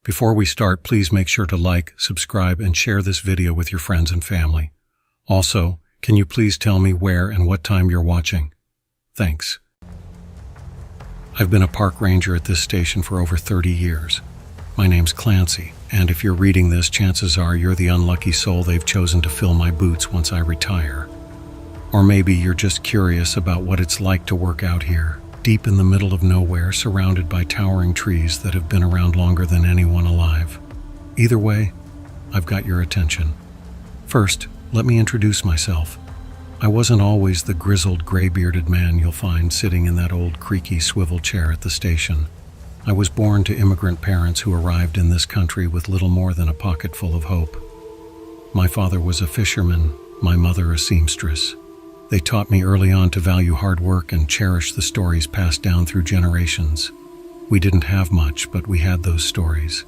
Before we start, please make sure to like, subscribe, and share this video with your friends and family. Also, can you please tell me where and what time you're watching? Thanks. I've been a park ranger at this station for over 30 years. My name's Clancy, and if you're reading this, chances are you're the unlucky soul they've chosen to fill my boots once I retire. Or maybe you're just curious about what it's like to work out here, deep in the middle of nowhere, surrounded by towering trees that have been around longer than anyone alive. Either way, I've got your attention. First, let me introduce myself. I wasn't always the grizzled, gray-bearded man you'll find sitting in that old creaky swivel chair at the station. I was born to immigrant parents who arrived in this country with little more than a pocket full of hope. My father was a fisherman, my mother a seamstress. They taught me early on to value hard work and cherish the stories passed down through generations. We didn't have much, but we had those stories.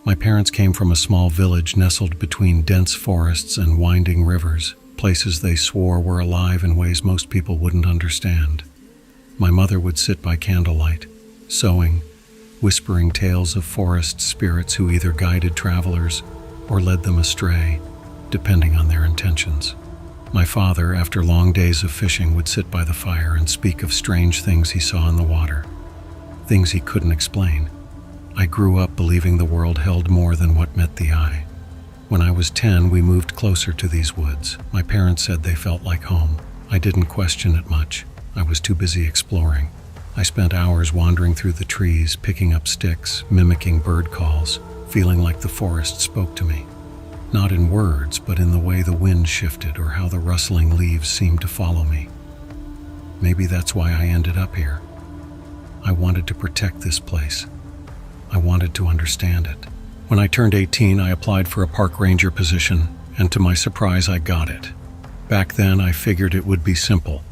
My parents came from a small village nestled between dense forests and winding rivers, places they swore were alive in ways most people wouldn't understand. My mother would sit by candlelight, sewing, whispering tales of forest spirits who either guided travelers or led them astray, depending on their intentions. My father, after long days of fishing, would sit by the fire and speak of strange things he saw in the water, things he couldn't explain. I grew up believing the world held more than what met the eye. When I was 10, we moved closer to these woods. My parents said they felt like home. I didn't question it much. I was too busy exploring. I spent hours wandering through the trees, picking up sticks, mimicking bird calls, feeling like the forest spoke to me. Not in words, but in the way the wind shifted or how the rustling leaves seemed to follow me. Maybe that's why I ended up here. I wanted to protect this place. I wanted to understand it. When I turned 18, I applied for a park ranger position, and to my surprise, I got it. Back then, I figured it would be simple,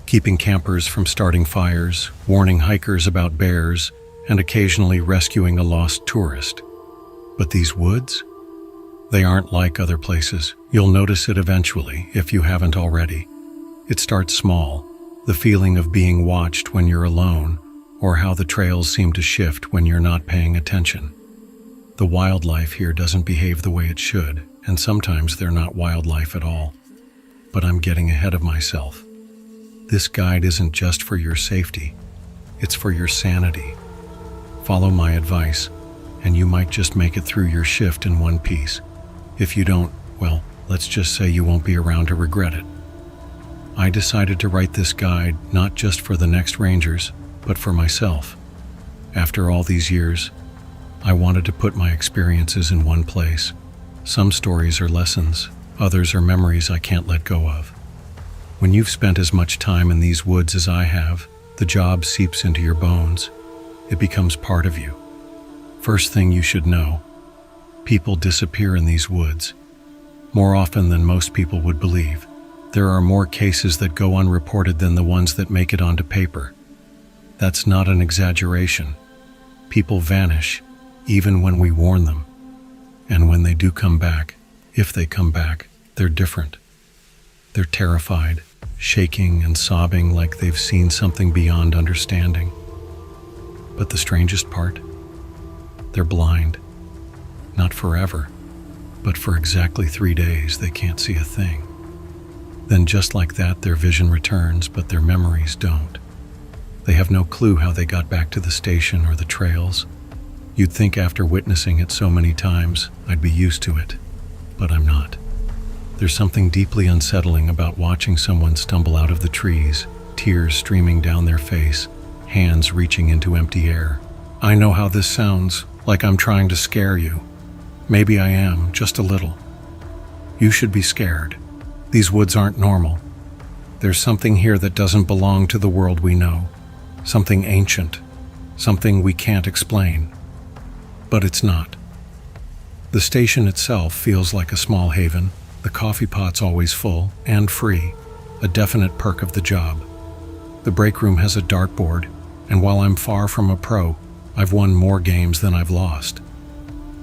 keeping campers from starting fires, warning hikers about bears, and occasionally rescuing a lost tourist. But these woods? They aren't like other places. You'll notice it eventually, if you haven't already. It starts small, the feeling of being watched when you're alone, or how the trails seem to shift when you're not paying attention. The wildlife here doesn't behave the way it should, and sometimes they're not wildlife at all. But I'm getting ahead of myself. This guide isn't just for your safety, it's for your sanity. Follow my advice, and you might just make it through your shift in one piece. If you don't, well, let's just say you won't be around to regret it. I decided to write this guide not just for the next rangers, but for myself. After all these years, I wanted to put my experiences in one place. Some stories are lessons, others are memories I can't let go of. When you've spent as much time in these woods as I have, the job seeps into your bones. It becomes part of you. First thing you should know, people disappear in these woods. More often than most people would believe. There are more cases that go unreported than the ones that make it onto paper. That's not an exaggeration. People vanish, even when we warn them. And when they do come back, if they come back, they're different. They're terrified, shaking and sobbing like they've seen something beyond understanding. But the strangest part? They're blind. Not forever, but for exactly 3 days they can't see a thing. Then just like that, their vision returns, but their memories don't. They have no clue how they got back to the station or the trails. You'd think after witnessing it so many times, I'd be used to it, but I'm not. There's something deeply unsettling about watching someone stumble out of the trees, tears streaming down their face, hands reaching into empty air. I know how this sounds, like I'm trying to scare you. Maybe I am, just a little. You should be scared. These woods aren't normal. There's something here that doesn't belong to the world we know. Something ancient. Something we can't explain. But it's not. The station itself feels like a small haven, the coffee pot's always full and free, a definite perk of the job. The break room has a dartboard, and while I'm far from a pro, I've won more games than I've lost.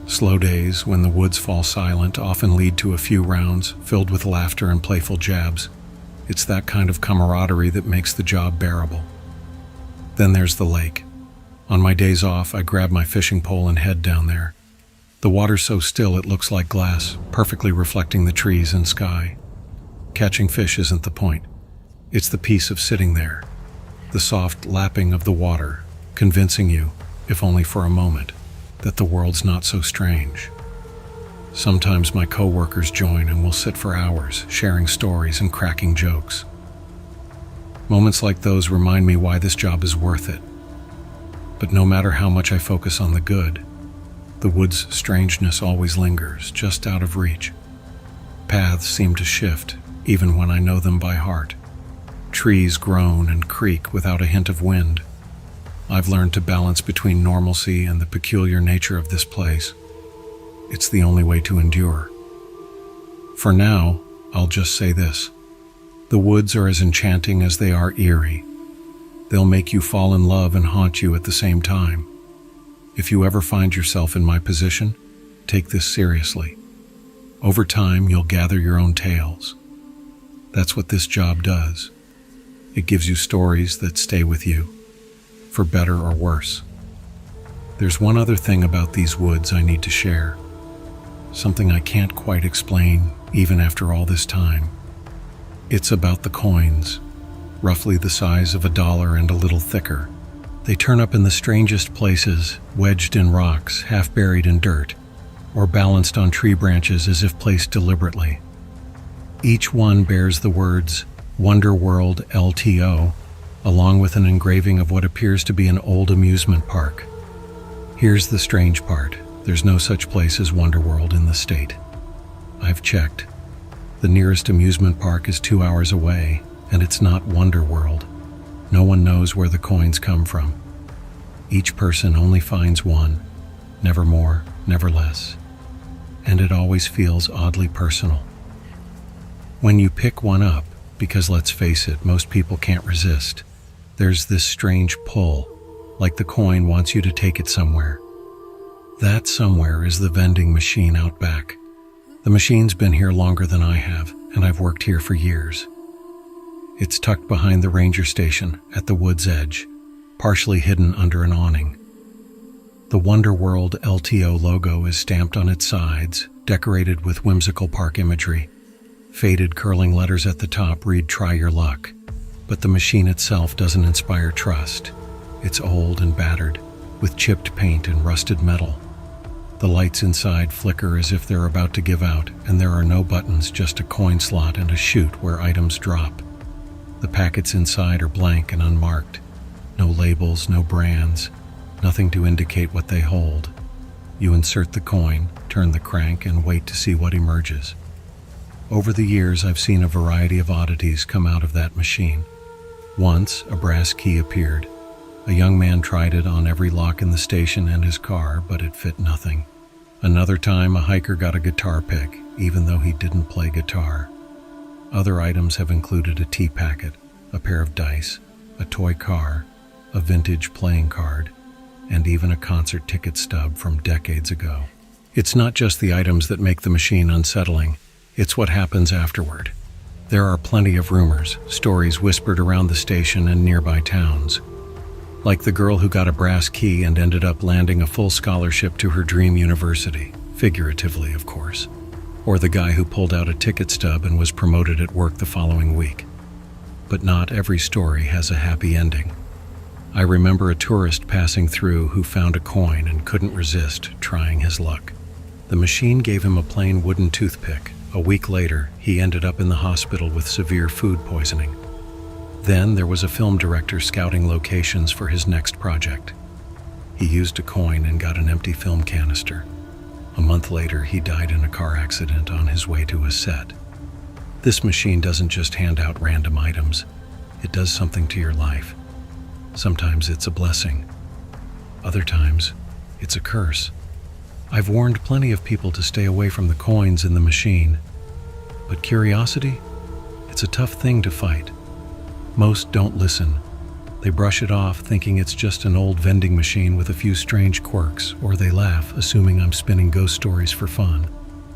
Slow days, when the woods fall silent, often lead to a few rounds filled with laughter and playful jabs. It's that kind of camaraderie that makes the job bearable. Then there's the lake. On my days off, I grab my fishing pole and head down there. The water's so still it looks like glass, perfectly reflecting the trees and sky. Catching fish isn't the point. It's the peace of sitting there, the soft lapping of the water, convincing you, if only for a moment, that the world's not so strange. Sometimes my coworkers join and we'll sit for hours, sharing stories and cracking jokes. Moments like those remind me why this job is worth it. But no matter how much I focus on the good, the wood's strangeness always lingers, just out of reach. Paths seem to shift, even when I know them by heart. Trees groan and creak without a hint of wind. I've learned to balance between normalcy and the peculiar nature of this place. It's the only way to endure. For now, I'll just say this. The woods are as enchanting as they are eerie. They'll make you fall in love and haunt you at the same time. If you ever find yourself in my position, take this seriously. Over time, you'll gather your own tales. That's what this job does. It gives you stories that stay with you, for better or worse. There's one other thing about these woods I need to share. Something I can't quite explain, even after all this time. It's about the coins, roughly the size of $1 and a little thicker. They turn up in the strangest places, wedged in rocks, half buried in dirt, or balanced on tree branches as if placed deliberately. Each one bears the words Wonder World LTO, along with an engraving of what appears to be an old amusement park. Here's the strange part. There's no such place as Wonder World in the state. I've checked. The nearest amusement park is 2 hours away, and it's not Wonder World. No one knows where the coins come from. Each person only finds one, never more, never less. And it always feels oddly personal. When you pick one up, because let's face it, most people can't resist, there's this strange pull, like the coin wants you to take it somewhere. That somewhere is the vending machine out back. The machine's been here longer than I have, and I've worked here for years. It's tucked behind the ranger station at the wood's edge, partially hidden under an awning. The Wonder World LTO logo is stamped on its sides, decorated with whimsical park imagery. Faded curling letters at the top read "Try your luck," but the machine itself doesn't inspire trust. It's old and battered, with chipped paint and rusted metal. The lights inside flicker as if they're about to give out, and there are no buttons, just a coin slot and a chute where items drop. The packets inside are blank and unmarked. No labels, no brands, nothing to indicate what they hold. You insert the coin, turn the crank, and wait to see what emerges. Over the years, I've seen a variety of oddities come out of that machine. Once, a brass key appeared. A young man tried it on every lock in the station and his car, but it fit nothing. Another time, a hiker got a guitar pick, even though he didn't play guitar. Other items have included a tea packet, a pair of dice, a toy car, a vintage playing card, and even a concert ticket stub from decades ago. It's not just the items that make the machine unsettling, it's what happens afterward. There are plenty of rumors, stories whispered around the station and nearby towns. Like the girl who got a brass key and ended up landing a full scholarship to her dream university, figuratively, of course. Or the guy who pulled out a ticket stub and was promoted at work the following week. But not every story has a happy ending. I remember a tourist passing through who found a coin and couldn't resist trying his luck. The machine gave him a plain wooden toothpick. A week later, he ended up in the hospital with severe food poisoning. Then there was a film director scouting locations for his next project. He used a coin and got an empty film canister. A month later, he died in a car accident on his way to a set. This machine doesn't just hand out random items. It does something to your life. Sometimes it's a blessing. Other times, it's a curse. I've warned plenty of people to stay away from the coins in the machine. But curiosity? It's a tough thing to fight. Most don't listen. They brush it off, thinking it's just an old vending machine with a few strange quirks, or they laugh, assuming I'm spinning ghost stories for fun.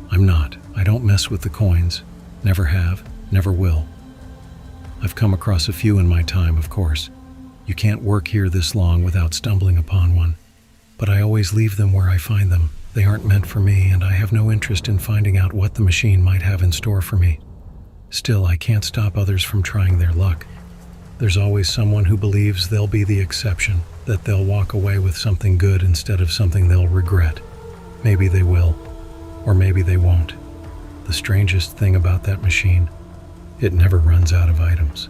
I'm not. I don't mess with the coins. Never have, never will. I've come across a few in my time, of course. You can't work here this long without stumbling upon one. But I always leave them where I find them. They aren't meant for me, and I have no interest in finding out what the machine might have in store for me. Still, I can't stop others from trying their luck. There's always someone who believes they'll be the exception, that they'll walk away with something good instead of something they'll regret. Maybe they will, or maybe they won't. The strangest thing about that machine, it never runs out of items.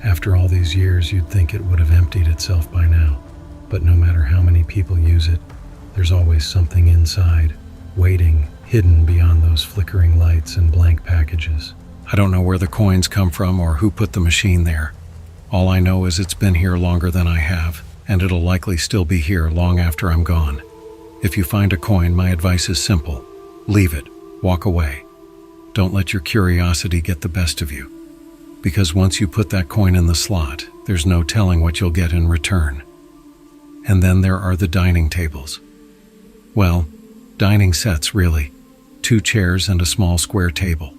After all these years, you'd think it would have emptied itself by now. But no matter how many people use it, there's always something inside, waiting, hidden beyond those flickering lights and blank packages. I don't know where the coins come from or who put the machine there. All I know is it's been here longer than I have, and it'll likely still be here long after I'm gone. If you find a coin, my advice is simple. Leave it. Walk away. Don't let your curiosity get the best of you. Because once you put that coin in the slot, there's no telling what you'll get in return. And then there are the dining tables. Well, dining sets really. 2 chairs and a small square table.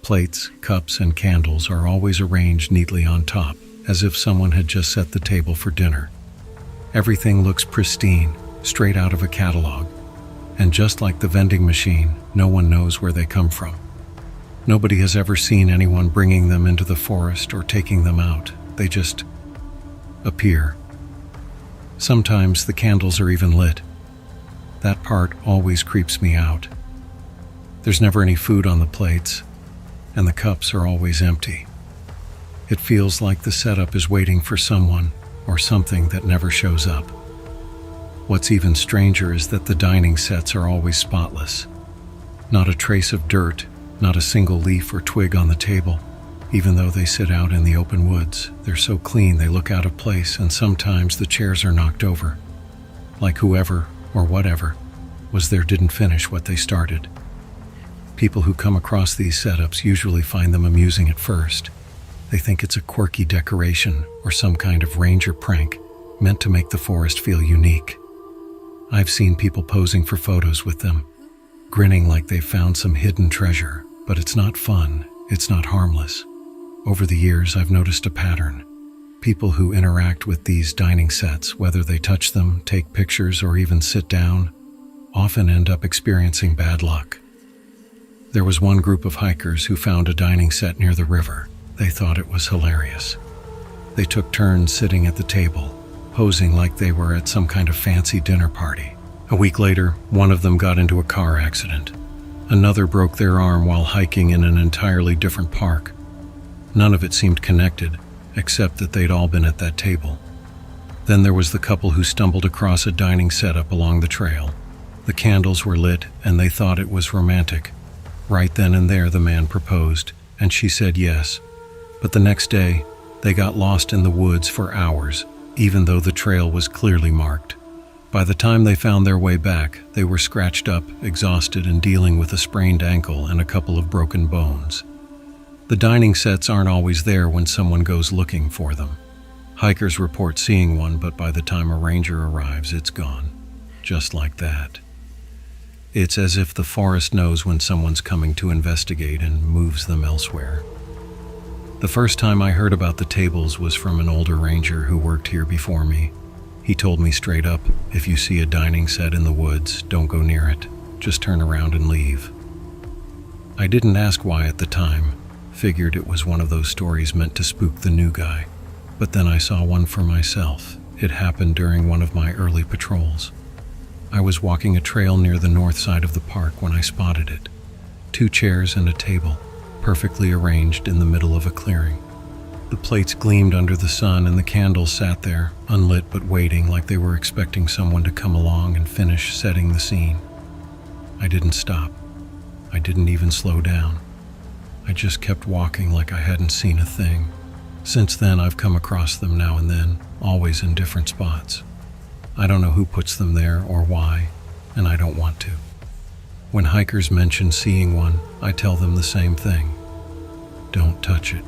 Plates, cups, and candles are always arranged neatly on top, as if someone had just set the table for dinner. Everything looks pristine, straight out of a catalog. And just like the vending machine, no one knows where they come from. Nobody has ever seen anyone bringing them into the forest or taking them out. They just appear. Sometimes the candles are even lit. That part always creeps me out. There's never any food on the plates, and the cups are always empty. It feels like the setup is waiting for someone or something that never shows up. What's even stranger is that the dining sets are always spotless. Not a trace of dirt, not a single leaf or twig on the table. Even though they sit out in the open woods, they're so clean they look out of place, and sometimes the chairs are knocked over. Like whoever, or whatever, was there didn't finish what they started. People who come across these setups usually find them amusing at first. They think it's a quirky decoration or some kind of ranger prank meant to make the forest feel unique. I've seen people posing for photos with them, grinning like they've found some hidden treasure, but it's not fun, it's not harmless. Over the years, I've noticed a pattern. People who interact with these dining sets, whether they touch them, take pictures, or even sit down, often end up experiencing bad luck. There was one group of hikers who found a dining set near the river. They thought it was hilarious. They took turns sitting at the table, posing like they were at some kind of fancy dinner party. A week later, one of them got into a car accident. Another broke their arm while hiking in an entirely different park. None of it seemed connected, except that they'd all been at that table. Then there was the couple who stumbled across a dining setup along the trail. The candles were lit, and they thought it was romantic. Right then and there, the man proposed, and she said yes. But the next day, they got lost in the woods for hours, even though the trail was clearly marked. By the time they found their way back, they were scratched up, exhausted, and dealing with a sprained ankle and a couple of broken bones. The dining sets aren't always there when someone goes looking for them. Hikers report seeing one, but by the time a ranger arrives, it's gone. Just like that. It's as if the forest knows when someone's coming to investigate and moves them elsewhere. The first time I heard about the tables was from an older ranger who worked here before me. He told me straight up, if you see a dining set in the woods, don't go near it. Just turn around and leave. I didn't ask why at the time. Figured it was one of those stories meant to spook the new guy. But then I saw one for myself. It happened during one of my early patrols. I was walking a trail near the north side of the park when I spotted it. 2 chairs and a table, perfectly arranged in the middle of a clearing. The plates gleamed under the sun, and the candles sat there, unlit but waiting, like they were expecting someone to come along and finish setting the scene. I didn't stop. I didn't even slow down. I just kept walking like I hadn't seen a thing. Since then, I've come across them now and then, always in different spots. I don't know who puts them there or why, and I don't want to. When hikers mention seeing one, I tell them the same thing. Don't touch it.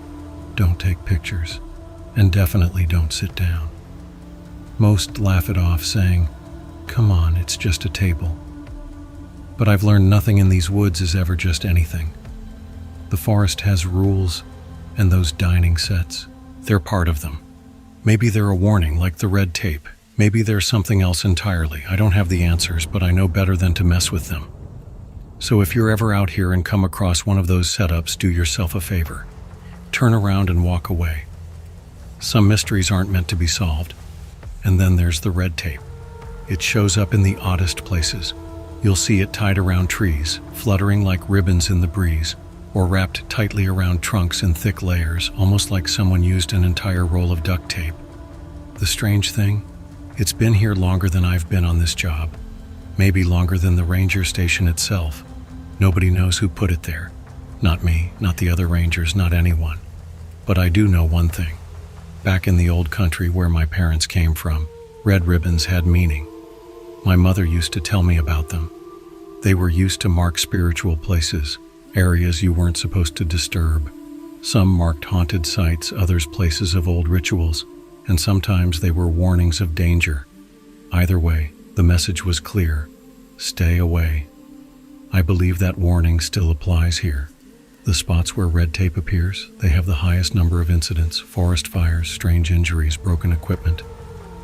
Don't take pictures. And definitely don't sit down. Most laugh it off, saying, "Come on, it's just a table." But I've learned nothing in these woods is ever just anything. The forest has rules, and those dining sets, they're part of them. Maybe they're a warning, like the red tape. Maybe they're something else entirely. I don't have the answers, but I know better than to mess with them. So if you're ever out here and come across one of those setups, do yourself a favor. Turn around and walk away. Some mysteries aren't meant to be solved. And then there's the red tape. It shows up in the oddest places. You'll see it tied around trees, fluttering like ribbons in the breeze, or wrapped tightly around trunks in thick layers, almost like someone used an entire roll of duct tape. The strange thing? It's been here longer than I've been on this job. Maybe longer than the ranger station itself. Nobody knows who put it there. Not me, not the other rangers, not anyone. But I do know one thing. Back in the old country where my parents came from, red ribbons had meaning. My mother used to tell me about them. They were used to mark spiritual places, areas you weren't supposed to disturb. Some marked haunted sites, others places of old rituals, and sometimes they were warnings of danger. Either way, the message was clear: stay away. I believe that warning still applies here. The spots where red tape appears, they have the highest number of incidents: forest fires, strange injuries, broken equipment.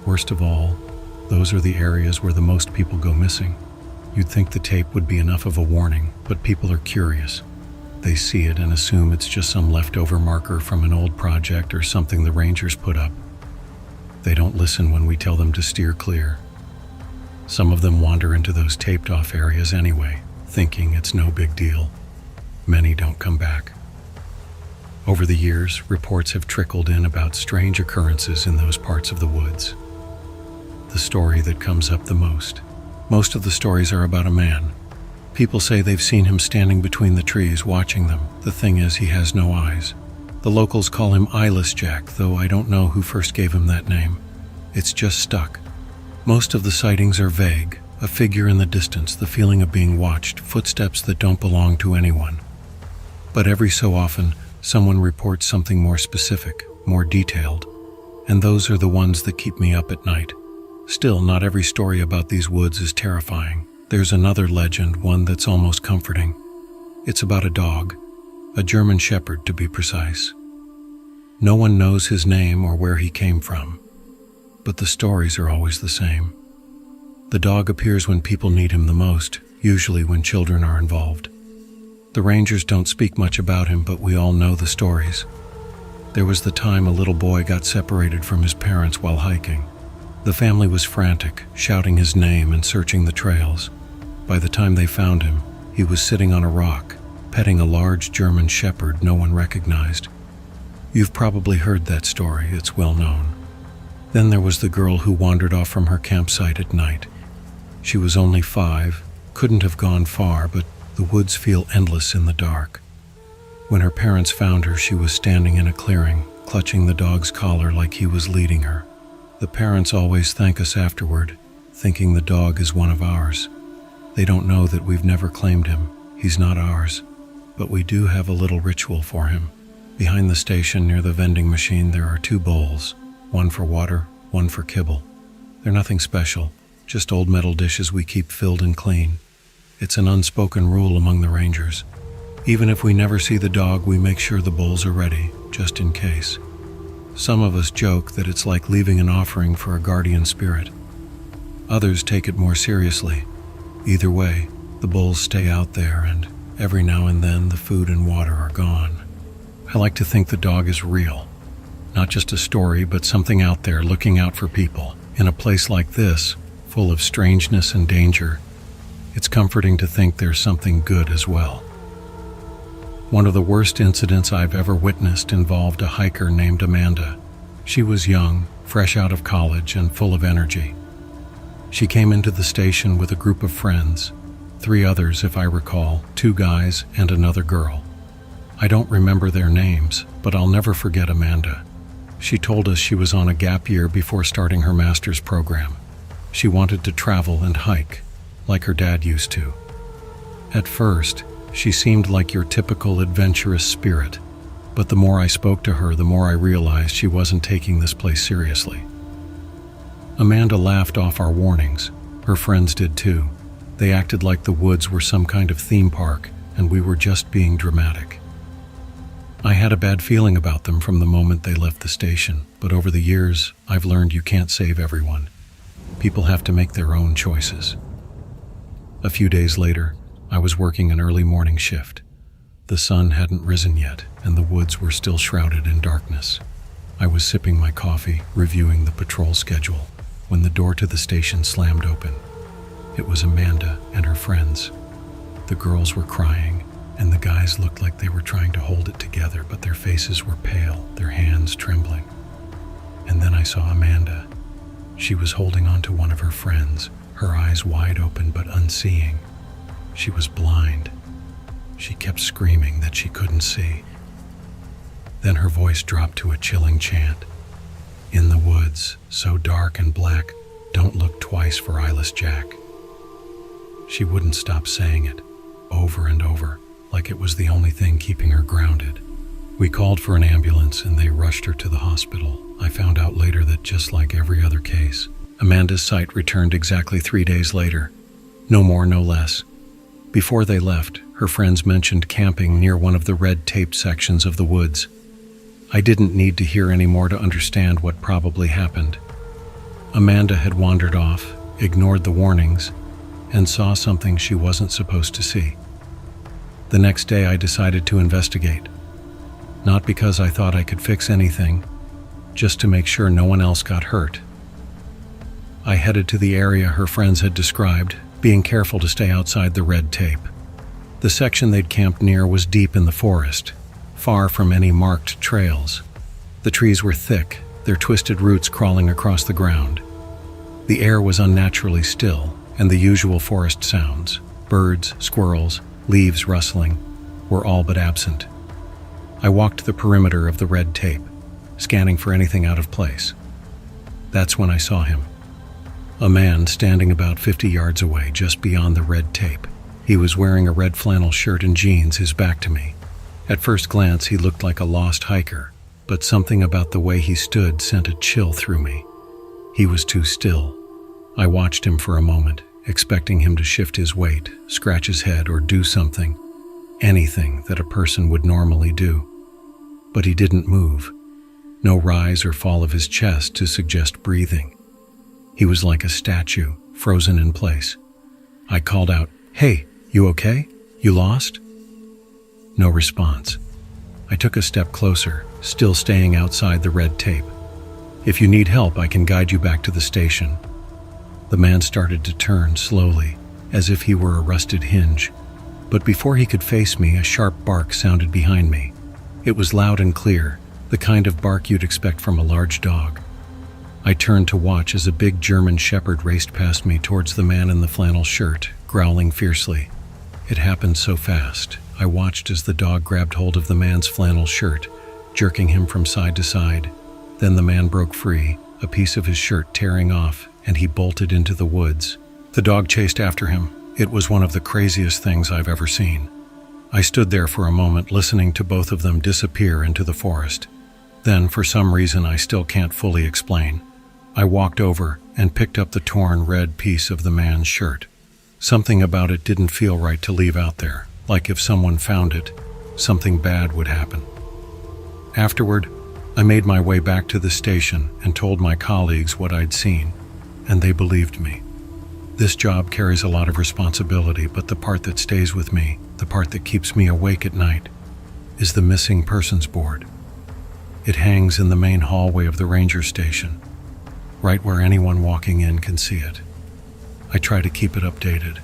Worst of all, those are the areas where the most people go missing. You'd think the tape would be enough of a warning, but people are curious. They see it and assume it's just some leftover marker from an old project or something the rangers put up. They don't listen when we tell them to steer clear. Some of them wander into those taped-off areas anyway, thinking it's no big deal. Many don't come back. Over the years, reports have trickled in about strange occurrences in those parts of the woods. The story that comes up the most. Most of the stories are about a man. People say they've seen him standing between the trees watching them. The thing is, he has no eyes. The locals call him Eyeless Jack, though I don't know who first gave him that name. It's just stuck. Most of the sightings are vague. A figure in the distance, the feeling of being watched, footsteps that don't belong to anyone. But every so often, someone reports something more specific, more detailed. And those are the ones that keep me up at night. Still, not every story about these woods is terrifying. There's another legend, one that's almost comforting. It's about a dog, a German Shepherd to be precise. No one knows his name or where he came from, but the stories are always the same. The dog appears when people need him the most, usually when children are involved. The rangers don't speak much about him, but we all know the stories. There was the time a little boy got separated from his parents while hiking. The family was frantic, shouting his name and searching the trails. By the time they found him, he was sitting on a rock, petting a large German Shepherd no one recognized. You've probably heard that story, it's well known. Then there was the girl who wandered off from her campsite at night. She was only 5, couldn't have gone far, but the woods feel endless in the dark. When her parents found her, she was standing in a clearing, clutching the dog's collar like he was leading her. The parents always thank us afterward, thinking the dog is one of ours. They don't know that we've never claimed him. He's not ours. But we do have a little ritual for him. Behind the station near the vending machine there are 2 bowls, one for water, one for kibble. They're nothing special, just old metal dishes we keep filled and clean. It's an unspoken rule among the rangers. Even if we never see the dog, we make sure the bowls are ready, just in case. Some of us joke that it's like leaving an offering for a guardian spirit. Others take it more seriously. Either way, the bowls stay out there, and every now and then the food and water are gone. I like to think the dog is real. Not just a story, but something out there looking out for people. In a place like this, full of strangeness and danger, it's comforting to think there's something good as well. One of the worst incidents I've ever witnessed involved a hiker named Amanda. She was young, fresh out of college, and full of energy. She came into the station with a group of friends, 3 others if I recall, 2 guys and another girl. I don't remember their names, but I'll never forget Amanda. She told us she was on a gap year before starting her master's program. She wanted to travel and hike, like her dad used to. At first, she seemed like your typical adventurous spirit, but the more I spoke to her, the more I realized she wasn't taking this place seriously. Amanda laughed off our warnings. Her friends did too. They acted like the woods were some kind of theme park, and we were just being dramatic. I had a bad feeling about them from the moment they left the station, but over the years, I've learned you can't save everyone. People have to make their own choices. A few days later, I was working an early morning shift. The sun hadn't risen yet, and the woods were still shrouded in darkness. I was sipping my coffee, reviewing the patrol schedule, when the door to the station slammed open. It was Amanda and her friends. The girls were crying, and the guys looked like they were trying to hold it together, but their faces were pale, their hands trembling. And then I saw Amanda. She was holding on to one of her friends, her eyes wide open but unseeing. She was blind. She kept screaming that she couldn't see. Then her voice dropped to a chilling chant. In the woods, so dark and black, don't look twice for eyeless Jack. She wouldn't stop saying it, over and over, like it was the only thing keeping her grounded. We called for an ambulance and they rushed her to the hospital. I found out later that just like every other case, Amanda's sight returned exactly 3 days later. No more, no less. Before they left, her friends mentioned camping near one of the red-taped sections of the woods. I didn't need to hear any more to understand what probably happened. Amanda had wandered off, ignored the warnings, and saw something she wasn't supposed to see. The next day I decided to investigate. Not because I thought I could fix anything, just to make sure no one else got hurt. I headed to the area her friends had described, being careful to stay outside the red tape. The section they'd camped near was deep in the forest, far from any marked trails. The trees were thick, their twisted roots crawling across the ground. The air was unnaturally still, and the usual forest sounds, birds, squirrels, leaves rustling, were all but absent. I walked the perimeter of the red tape, scanning for anything out of place. That's when I saw him. A man standing about 50 yards away, just beyond the red tape. He was wearing a red flannel shirt and jeans, his back to me. At first glance, he looked like a lost hiker, but something about the way he stood sent a chill through me. He was too still. I watched him for a moment, expecting him to shift his weight, scratch his head, or do something, anything that a person would normally do. But he didn't move. No rise or fall of his chest to suggest breathing. He was like a statue, frozen in place. I called out, "Hey, you okay? You lost?" No response. I took a step closer, still staying outside the red tape. "If you need help, I can guide you back to the station." The man started to turn slowly, as if he were a rusted hinge. But before he could face me, a sharp bark sounded behind me. It was loud and clear, the kind of bark you'd expect from a large dog. I turned to watch as a big German shepherd raced past me towards the man in the flannel shirt, growling fiercely. It happened so fast. I watched as the dog grabbed hold of the man's flannel shirt, jerking him from side to side. Then the man broke free, a piece of his shirt tearing off, and he bolted into the woods. The dog chased after him. It was one of the craziest things I've ever seen. I stood there for a moment, listening to both of them disappear into the forest. Then, for some reason I still can't fully explain, I walked over and picked up the torn red piece of the man's shirt. Something about it didn't feel right to leave out there, like if someone found it, something bad would happen. Afterward, I made my way back to the station and told my colleagues what I'd seen, and they believed me. This job carries a lot of responsibility, but the part that stays with me, the part that keeps me awake at night, is the missing persons board. It hangs in the main hallway of the ranger station, right where anyone walking in can see it. I try to keep it updated.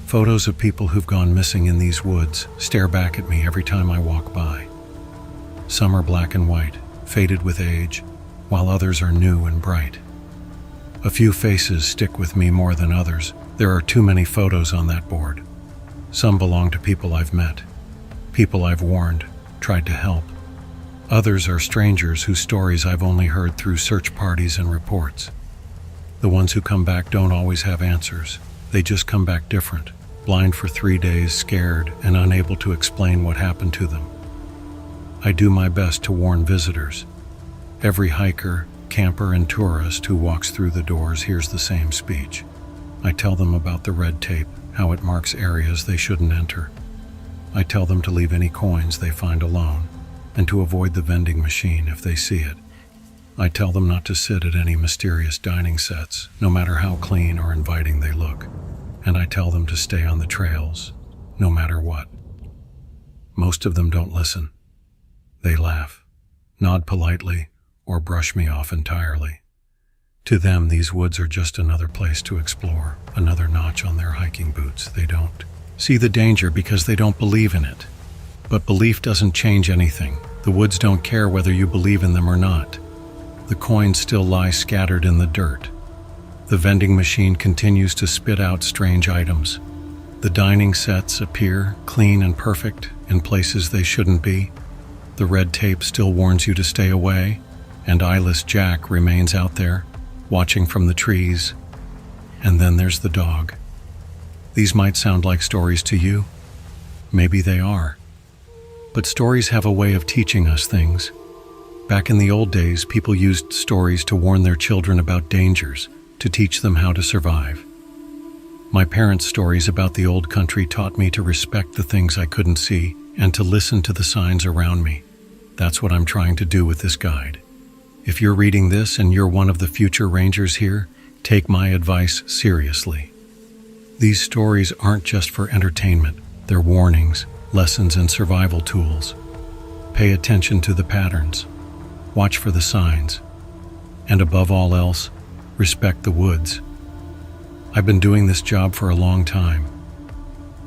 Photos of people who've gone missing in these woods stare back at me every time I walk by. Some are black and white, faded with age, while others are new and bright. A few faces stick with me more than others. There are too many photos on that board. Some belong to people I've met, people I've warned, tried to help. Others are strangers whose stories I've only heard through search parties and reports. The ones who come back don't always have answers. They just come back different, blind for 3 days, scared, and unable to explain what happened to them. I do my best to warn visitors. Every hiker, camper, and tourist who walks through the doors hears the same speech. I tell them about the red tape, how it marks areas they shouldn't enter. I tell them to leave any coins they find alone, and to avoid the vending machine if they see it. I tell them not to sit at any mysterious dining sets, no matter how clean or inviting they look, and I tell them to stay on the trails, no matter what. Most of them don't listen. They laugh, nod politely, or brush me off entirely. To them, these woods are just another place to explore, another notch on their hiking boots. They don't see the danger because they don't believe in it. But belief doesn't change anything. The woods don't care whether you believe in them or not. The coins still lie scattered in the dirt. The vending machine continues to spit out strange items. The dining sets appear clean and perfect in places they shouldn't be. The red tape still warns you to stay away, and eyeless Jack remains out there, watching from the trees. And then there's the dog. These might sound like stories to you. Maybe they are. But stories have a way of teaching us things. Back in the old days, people used stories to warn their children about dangers, to teach them how to survive. My parents' stories about the old country taught me to respect the things I couldn't see and to listen to the signs around me. That's what I'm trying to do with this guide. If you're reading this and you're one of the future rangers here, take my advice seriously. These stories aren't just for entertainment. They're warnings, lessons, and survival tools. Pay attention to the patterns. Watch for the signs. And above all else, respect the woods. I've been doing this job for a long time.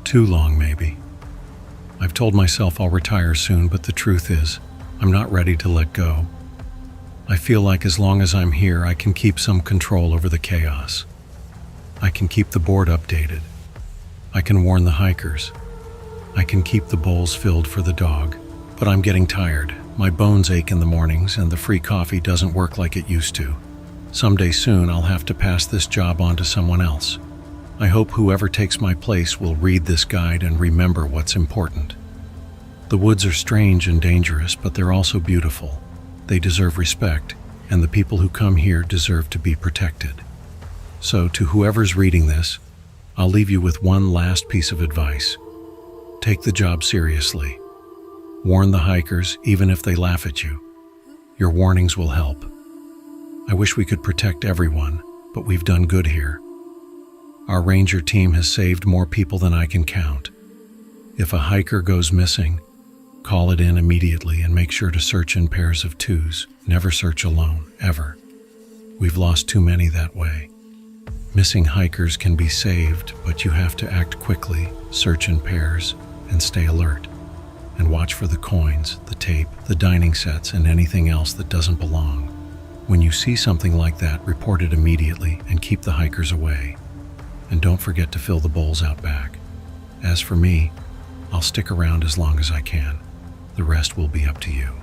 Too long, maybe. I've told myself I'll retire soon, but the truth is, I'm not ready to let go. I feel like as long as I'm here, I can keep some control over the chaos. I can keep the board updated. I can warn the hikers. I can keep the bowls filled for the dog. But I'm getting tired. My bones ache in the mornings, and the free coffee doesn't work like it used to. Someday soon, I'll have to pass this job on to someone else. I hope whoever takes my place will read this guide and remember what's important. The woods are strange and dangerous, but they're also beautiful. They deserve respect, and the people who come here deserve to be protected. So, to whoever's reading this, I'll leave you with one last piece of advice. Take the job seriously. Warn the hikers, even if they laugh at you. Your warnings will help. I wish we could protect everyone, but we've done good here. Our ranger team has saved more people than I can count. If a hiker goes missing, call it in immediately and make sure to search in pairs of twos. Never search alone, ever. We've lost too many that way. Missing hikers can be saved, but you have to act quickly, search in pairs, and stay alert. And watch for the coins, the tape, the dining sets, and anything else that doesn't belong. When you see something like that, report it immediately and keep the hikers away. And don't forget to fill the bowls out back. As for me, I'll stick around as long as I can. The rest will be up to you.